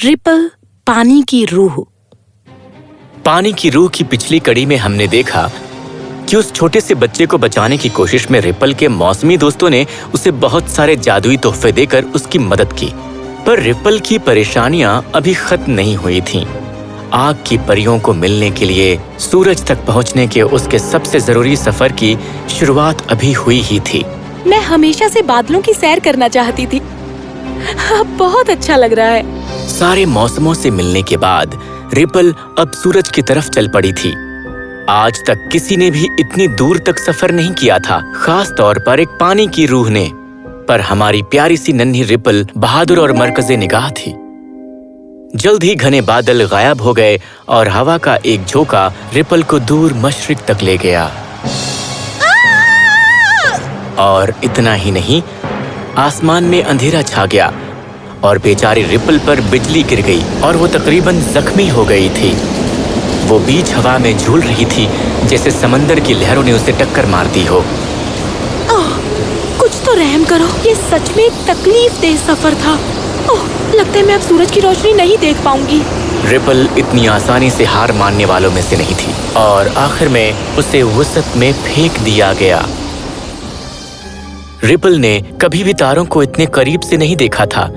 Ripple पानी की रूह। पानी की रूह की पिछली कड़ी में हमने देखा कि उस छोटे से बच्चे को बचाने की कोशिश में रिपल के मौसमी दोस्तों ने उसे बहुत सारे जादुई तोहफे देकर उसकी मदद की। पर रिपल की परेशानियां अभी खत्म नहीं हुई थीं। आग की परियों को मिलने के लिए सूरज तक पहुंचने के उसके सबसे जरूरी सफर की शुरुआत अभी हुई ही थी। मैं हमेशा से बादलों की सैर करना चाहती थी। अब बहुत अच्छा लग रहा है। सारे मौसमों से मिलने के बाद रिपल अब सूरज की तरफ चल पड़ी थी। आज तक किसी ने भी इतनी दूर तक सफर नहीं किया था, खास तौर पर एक पानी की रूह ने। पर हमारी प्यारी सी नन्ही रिपल बहादुर और मरकज़े निगाह थी। जल्द ही घने बादल गायब हो गए और हवा का एक झोंका रिपल को दूर मशरिक तक ले गया। और इतना ही नहीं, आसमान में अंधेरा छा गया और बेचारी रिपल पर बिजली गिर गई और वो तकरीबन जख्मी हो गई थी। वो बीच हवा में झूल रही थी जैसे समंदर की लहरों ने उसे टक्कर मार दी हो। कुछ तो रहम करो, ये सच में एक तकलीफदेह सफर था। लगता है मैं अब सूरज की रोशनी नहीं देख पाऊंगी। रिपल इतनी आसानी से हार मानने वालों में से नहीं थी और आखिर में उसे वसत में फेंक दिया गया। रिपल ने कभी भी तारों को इतने करीब से नहीं देखा था।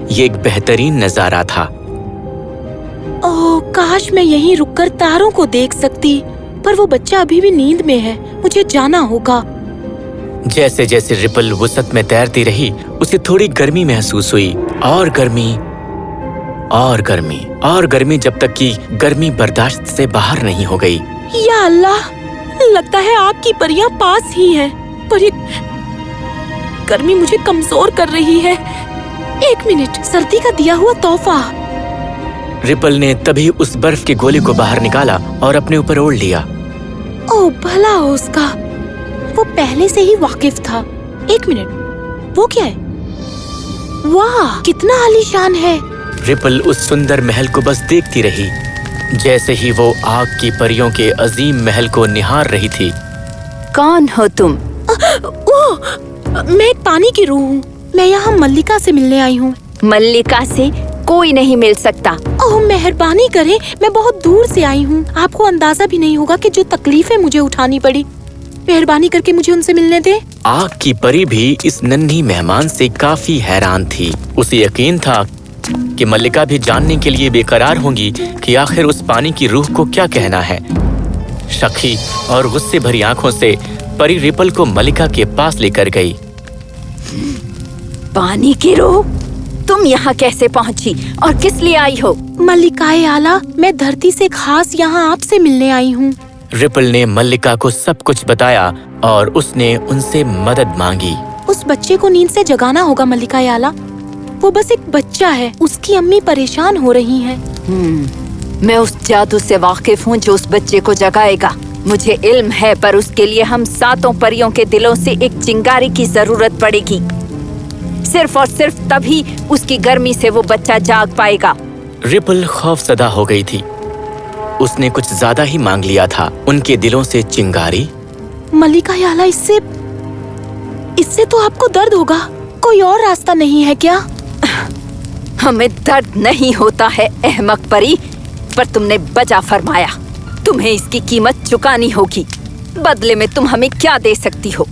ये एक बेहतरीन नजारा था। ओह, काश मैं यहीं रुककर तारों को देख सकती, पर वो बच्चा अभी भी नींद में है। मुझे जाना होगा। जैसे जैसे रिपल वसत में तैरती रही, उसे थोड़ी गर्मी महसूस हुई और गर्मी और गर्मी और गर्मी, जब तक कि गर्मी बर्दाश्त से बाहर नहीं हो गई। या अल्लाह, लगता है आग की परियां पास ही हैं, पर ये गर्मी मुझे कमजोर कर रही है। एक मिनट, सर्दी का दिया हुआ तोहफा। रिपल ने तभी उस बर्फ के गोले को बाहर निकाला और अपने ऊपर ओढ़ लिया। ओह, भला हो उसका, वो पहले से ही वाकिफ था। एक मिनट, वो क्या है? वाह, कितना आलीशान है। रिपल उस सुंदर महल को बस देखती रही। जैसे ही वो आग की परियों के अजीम महल को निहार रही थी। कौन हो तुम? मैं एक पानी की रूह हूँ। मैं यहाँ मल्लिका से मिलने आई हूँ। मल्लिका से कोई नहीं मिल सकता। ओह, मेहरबानी करें, मैं बहुत दूर से आई हूँ। आपको अंदाजा भी नहीं होगा कि जो तकलीफें मुझे उठानी पड़ी। मेहरबानी करके मुझे उनसे मिलने दे। आग की परी भी इस नन्ही मेहमान से काफी हैरान थी। उसे यकीन था कि मल्लिका भी जानने के लिए बेकरार होंगी कि आखिर उस पानी की रूह को क्या कहना है। शकी और गुस्से भरी आंखों से परी रिपल को मल्लिका के पास लेकर गई। पानी की रूह, तुम यहाँ कैसे पहुँची और किस लिए आई हो? मल्लिकाए आला, मैं धरती से खास यहाँ आपसे मिलने आई हूँ। रिपल ने मल्लिका को सब कुछ बताया और उसने उनसे मदद मांगी। उस बच्चे को नींद से जगाना होगा मल्लिकाए आला। वो बस एक बच्चा है, उसकी अम्मी परेशान हो रही हैं। मैं उस जादू से वाकिफ हूँ जो उस बच्चे को जगाएगा। मुझे इल्म है, पर उसके लिए हम 7 परियों के दिलों से एक चिंगारी की जरूरत पड़ेगी। सिर्फ और सिर्फ तभी उसकी गर्मी से वो बच्चा जाग पाएगा। रिपल खौफजदा हो गई थी। उसने कुछ ज्यादा ही मांग लिया था। उनके दिलों से चिंगारी? मल्लिकाए आला, इससे तो आपको दर्द होगा। कोई और रास्ता नहीं है क्या? हमें दर्द नहीं होता है अहमक परी, पर तुमने बजा फरमाया। तुम्हें इसकी कीमत चुकानी होगी। बदले में तुम हमें क्या दे सकती हो?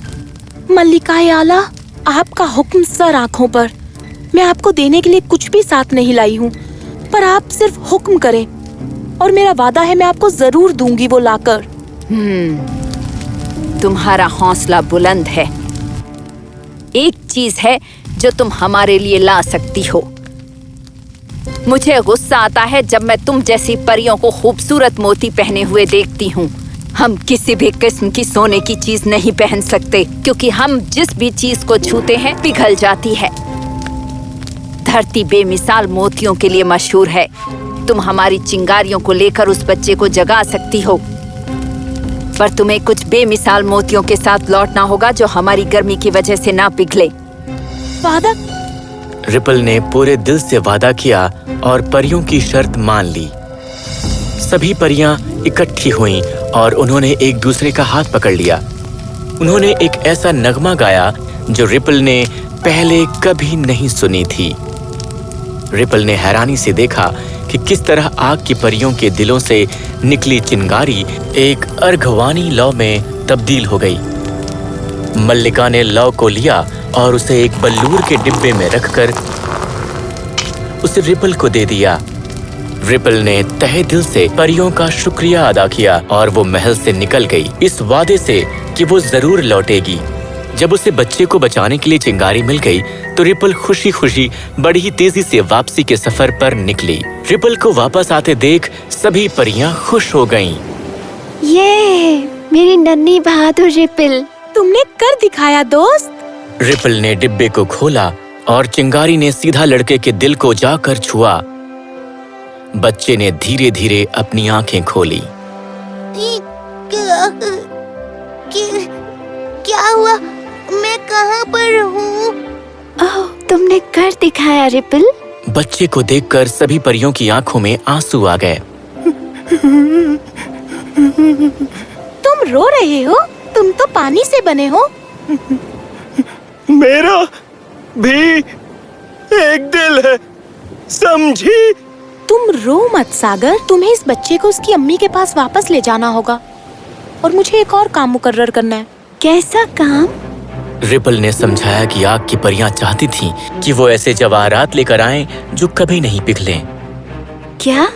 मल्लिकाए आला, आपका हुक्म सर आँखों पर। मैं आपको देने के लिए कुछ भी साथ नहीं लाई हूँ, पर आप सिर्फ हुक्म करें और मेरा वादा है मैं आपको जरूर दूंगी वो लाकर। तुम्हारा हौसला बुलंद है। एक चीज है जो तुम हमारे लिए ला सकती हो। मुझे गुस्सा आता है जब मैं तुम जैसी परियों को खूबसूरत मोती पहने हुए देखती हूँ। हम किसी भी किस्म की सोने की चीज नहीं पहन सकते, क्योंकि हम जिस भी चीज को छूते हैं पिघल जाती है। धरती बेमिसाल मोतियों के लिए मशहूर है। तुम हमारी चिंगारियों को लेकर उस बच्चे को जगा सकती हो, पर तुम्हें कुछ बेमिसाल मोतियों के साथ लौटना होगा जो हमारी गर्मी की वजह से ना पिघले। वादा? रिपल ने पूरे दिल से वादा किया और परियों की शर्त मान ली। सभी परियां इकट्ठी हुईं और उन्होंने एक दूसरे का हाथ पकड़ लिया। उन्होंने एक ऐसा नगमा गाया जो रिपल ने पहले कभी नहीं सुनी थी। रिपल ने हैरानी से देखा कि किस तरह आग की परियों के दिलों से निकली चिंगारी एक अर्घवानी लौ में तब्दील हो गई। मल्लिका ने लौ को लिया और उसे एक बल्लूर के डिब्बे में रखकर उसे रिपल को दे दिया। रिपल ने तहे दिल से परियों का शुक्रिया अदा किया और वो महल से निकल गई, इस वादे से कि वो जरूर लौटेगी। जब उसे बच्चे को बचाने के लिए चिंगारी मिल गई तो रिपल खुशी खुशी बड़ी ही तेजी से वापसी के सफर पर निकली। रिपल को वापस आते देख सभी परियां खुश हो गईं। ये मेरी नन्ही बहादुर रिपल, तुमने कर दिखाया दोस्त। रिपल ने डिब्बे को खोला और चिंगारी ने सीधा लड़के के दिल को जाकर छुआ। बच्चे ने धीरे धीरे अपनी आंखें खोली। क्या हुआ? मैं कहाँ पर हूँ? ओह, तुमने कर दिखाया रिपल। बच्चे को देखकर सभी परियों की आंखों में आंसू आ गए। तुम रो रहे हो? तुम तो पानी से बने हो। मेरा भी एक दिल है, समझी? तुम रो मत सागर, तुम्हें इस बच्चे को उसकी अम्मी के पास वापस ले जाना होगा और मुझे एक और काम मुकर्रर करना है। कैसा काम? रिपल ने समझाया कि आग की परियां चाहती थीं कि वो ऐसे जवाहरात लेकर आएं जो कभी नहीं पिघलें। क्या?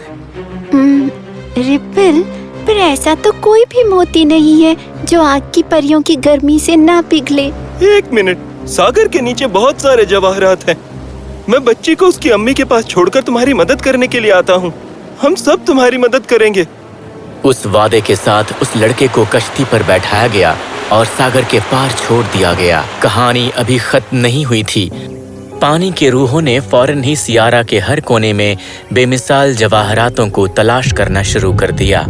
रिपल, पर ऐसा तो कोई भी मोती नहीं है जो आग की परियों की गर्मी से ना पिघले। एक मिनट, सागर के नीचे बहुत सारे जवाहरात हैं। मैं बच्ची को उसकी अम्मी के पास छोड़कर तुम्हारी मदद करने के लिए आता हूँ। हम सब तुम्हारी मदद करेंगे। उस वादे के साथ उस लड़के को कश्ती पर बैठाया गया और सागर के पार छोड़ दिया गया। कहानी अभी खत्म नहीं हुई थी। पानी के रूहों ने फौरन ही सियारा के हर कोने में बेमिसाल जवाहरातों को तलाश करना शुरू कर दिया।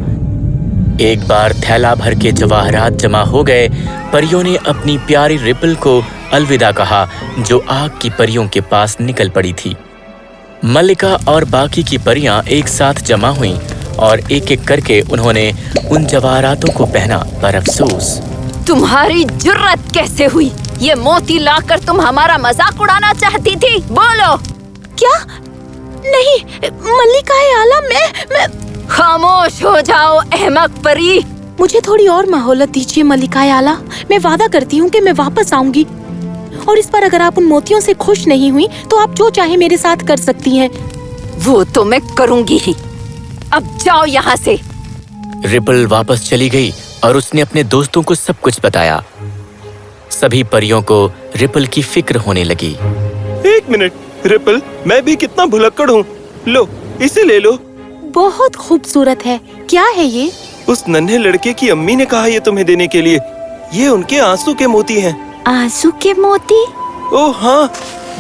एक बार थैला भर के जवाहरात जमा हो गए। परियों ने अपनी प्यारी रिपल को अलविदा कहा, जो आग की परियों के पास निकल पड़ी थी। मल्लिका और बाकी की परियां एक साथ जमा हुईं और एक एक करके उन्होंने उन जवाहरातों को पहना। पर अफसोस, तुम्हारी जुर्रत कैसे हुई? ये मोती लाकर तुम हमारा मजाक उड़ाना चाहती थी? बोलो। क्या? नहीं मल्लिका आला, मैं खामोश हो जाओ अहमक परी। मुझे थोड़ी और मोहलत दीजिए मल्लिका आला। मैं वादा करती हूँ कि मैं वापस आऊंगी और इस पर अगर आप उन मोतियों से खुश नहीं हुई तो आप जो चाहे मेरे साथ कर सकती हैं। वो तो मैं करूंगी ही। अब जाओ यहाँ से। रिपल वापस चली गई और उसने अपने दोस्तों को सब कुछ बताया। सभी परियों को रिपल की फिक्र होने लगी। एक मिनट रिपल, मैं भी कितना भुलक्कड़ हूँ। लो, इसे ले लो। बहुत खूबसूरत है। क्या है ये? उस नन्हे लड़के की अम्मी ने कहा ये तुम्हें देने के लिए। ये उनके आंसू के मोती हैं। आंसू के मोती? ओह हाँ,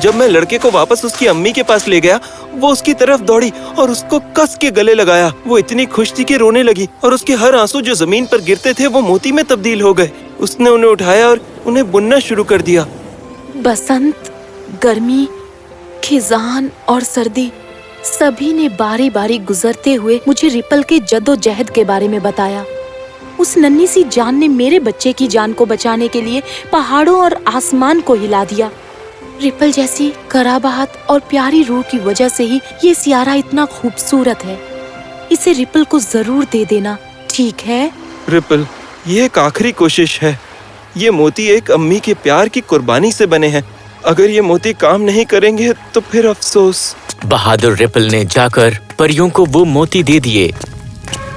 जब मैं लड़के को वापस उसकी अम्मी के पास ले गया, वो उसकी तरफ दौड़ी और उसको कस के गले लगाया। वो इतनी खुश थी कि रोने लगी और उसके हर आंसू जो जमीन पर गिरते थे वो मोती में तब्दील हो गए। उसने उन्हें उठाया और उन्हें बुनना शुरू कर दिया। बसंत, गर्मी, खिजान और सर्दी, सभी ने बारी बारी गुजरते हुए मुझे रिपल के जद्दोजहद के बारे में बताया। उस नन्ही सी जान ने मेरे बच्चे की जान को बचाने के लिए पहाड़ों और आसमान को हिला दिया। रिपल जैसी कराबाहत और प्यारी रूह की वजह से ही ये सियारा इतना खूबसूरत है। इसे रिपल को जरूर दे देना, ठीक है? रिपल, ये एक आखिरी कोशिश है। ये मोती एक अम्मी के प्यार की कुर्बानी से बने हैं। अगर ये मोती काम नहीं करेंगे तो फिर अफसोस। बहादुर रिपल ने जाकर परियों को वो मोती दे दिए।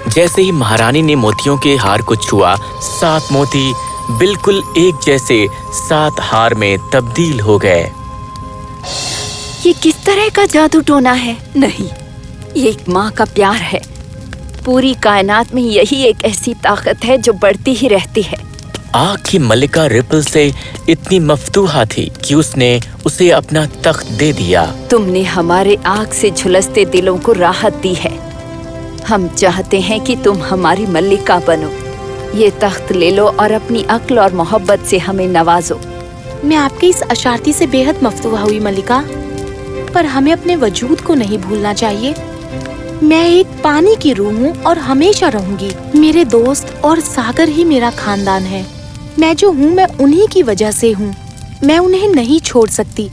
जैसे ही महारानी ने मोतियों के हार को छुआ, 7 मोती बिल्कुल एक जैसे 7 हार में तब्दील हो गए। ये किस तरह का जादू टोना है? नहीं, ये एक माँ का प्यार है। पूरी कायनात में यही एक ऐसी ताकत है जो बढ़ती ही रहती है। आग की मल्लिका रिपल से इतनी मफ्तूहा थी कि उसने उसे अपना तख्त दे दिया। तुमने हमारे आग से झुलसते दिलों को राहत दी है। हम चाहते हैं कि तुम हमारी मल्लिका बनो। ये तख्त ले लो और अपनी अक्ल और मोहब्बत से हमें नवाजो। मैं आपके इस अशारती से बेहद मफ्तूहा हुई मल्लिका, पर हमें अपने वजूद को नहीं भूलना चाहिए। मैं एक पानी की रूह हूँ और हमेशा रहूंगी। मेरे दोस्त और सागर ही मेरा खानदान है। मैं जो हूँ मैं उन्हीं की वजह से हूँ। मैं उन्हें नहीं छोड़ सकती।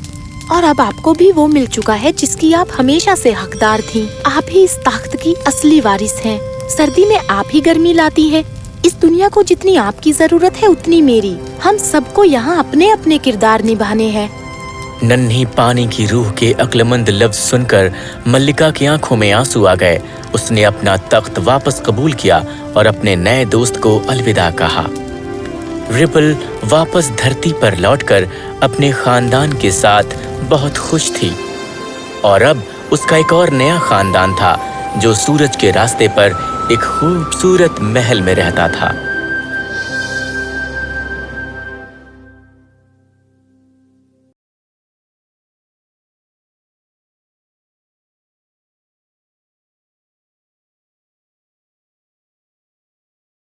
और अब आपको भी वो मिल चुका है जिसकी आप हमेशा से हकदार थीं। आप ही इस ताकत की असली वारिस हैं। सर्दी में आप ही गर्मी लाती हैं। इस दुनिया को जितनी आपकी जरूरत है उतनी मेरी। हम सबको यहाँ अपने अपने किरदार निभाने हैं। नन्ही पानी की रूह के अक्लमंद लफ्ज सुनकर मल्लिका की आंखों में आंसू आ गए। उसने अपना तख्त वापस कबूल किया और अपने नए दोस्त को अलविदा कहा। रिपल वापस धरती पर लौटकर अपने खानदान के साथ बहुत खुश थी और अब उसका एक और नया खानदान था जो सूरज के रास्ते पर एक खूबसूरत महल में रहता था।